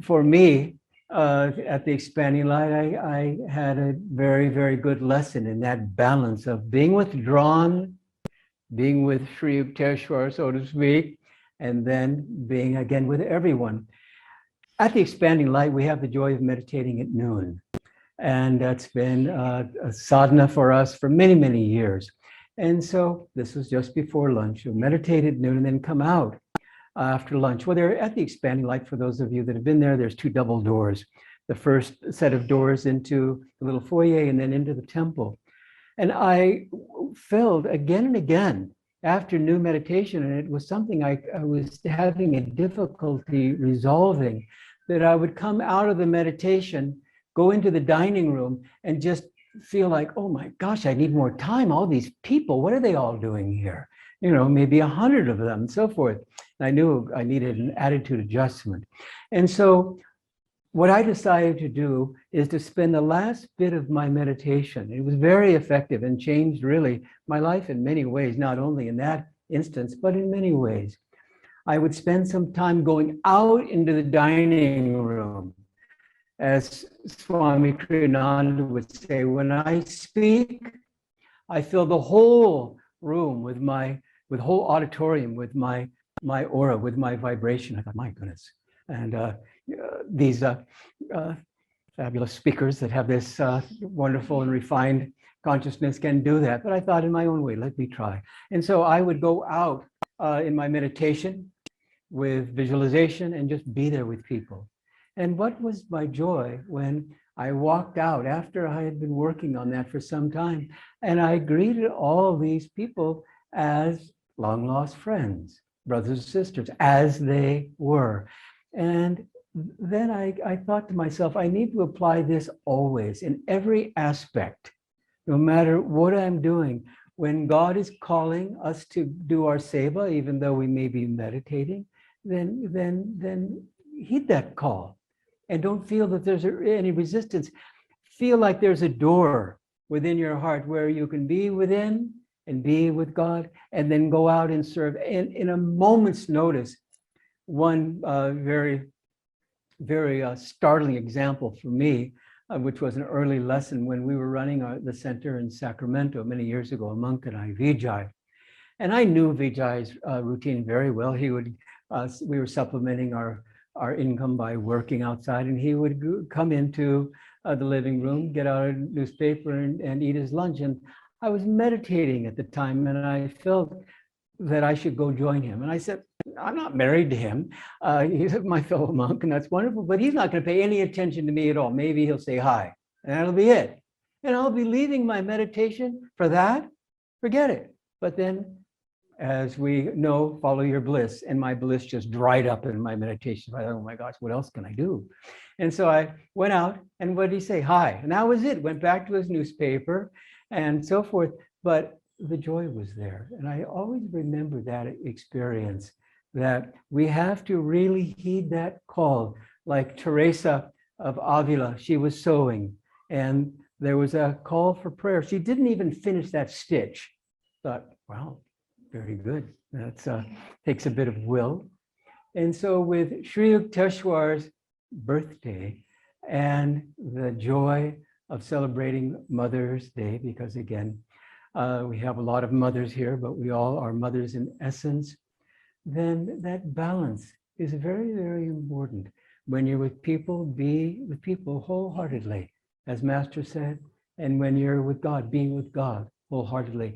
for me, at the Expanding Light, I had a very, very good lesson in that balance of being withdrawn, being with Sri Yukteswar, so to speak, and then being again with everyone. At the Expanding Light, we have the joy of meditating at noon. And that's been a sadhana for us for many, many years. And so this was just before lunch. You meditate at noon and then come out after lunch. Well, they're at the Expanding Light. For those of you that have been there, there's two double doors. The first set of doors into the little foyer and then into the temple. And I felt again and again after new meditation, and it was something I was having a difficulty resolving, that I would come out of the meditation, go into the dining room, and just feel like, oh my gosh, I need more time. All these people, what are they all doing here? You know, maybe 100 of them and so forth. And I knew I needed an attitude adjustment. And so what I decided to do is to spend the last bit of my meditation. It was very effective and changed really my life in many ways, not only in that instance, but in many ways. I would spend some time going out into the dining room. As Swami Kriyananda would say, when I speak, I fill the whole room with whole auditorium with my aura, with my vibration. I thought, my goodness. And these fabulous speakers that have this wonderful and refined consciousness can do that. But I thought, in my own way, let me try. And so I would go out in my meditation with visualization and just be there with people. And what was my joy when I walked out after I had been working on that for some time, and I greeted all these people as long lost friends, brothers and sisters, as they were. And then I thought to myself, I need to apply this always in every aspect, no matter what I'm doing. When God is calling us to do our seva, even though we may be meditating, then heed that call. And don't feel that there's any resistance. Feel like there's a door within your heart where you can be within and be with God, and then go out and serve. And in a moment's notice, one very, very startling example for me, which was an early lesson when we were running the center in Sacramento many years ago, a monk and I, Vijay. And I knew Vijay's routine very well. He would, we were supplementing our income by working outside, and he would come into the living room, get out a newspaper and eat his lunch. And I was meditating at the time, and I felt that I should go join him. And I said, I'm not married to him. He's my fellow monk, and that's wonderful, but he's not going to pay any attention to me at all. Maybe he'll say hi, and that'll be it. And I'll be leaving my meditation for that. Forget it. But then, as we know, follow your bliss. And my bliss just dried up in my meditation. I thought, oh my gosh, what else can I do? And so I went out, and what did he say? Hi. And that was it. Went back to his newspaper and so forth. But the joy was there. And I always remember that experience, that we have to really heed that call. Like Teresa of Avila, she was sewing, and there was a call for prayer. She didn't even finish that stitch. Thought, wow, very good. That takes a bit of will. And so with Sri Yukteswar's birthday and the joy of celebrating Mother's Day, because again, we have a lot of mothers here, but we all are mothers in essence, then that balance is very, very important. When you're with people, be with people wholeheartedly, as Master said, and when you're with God, be with God wholeheartedly.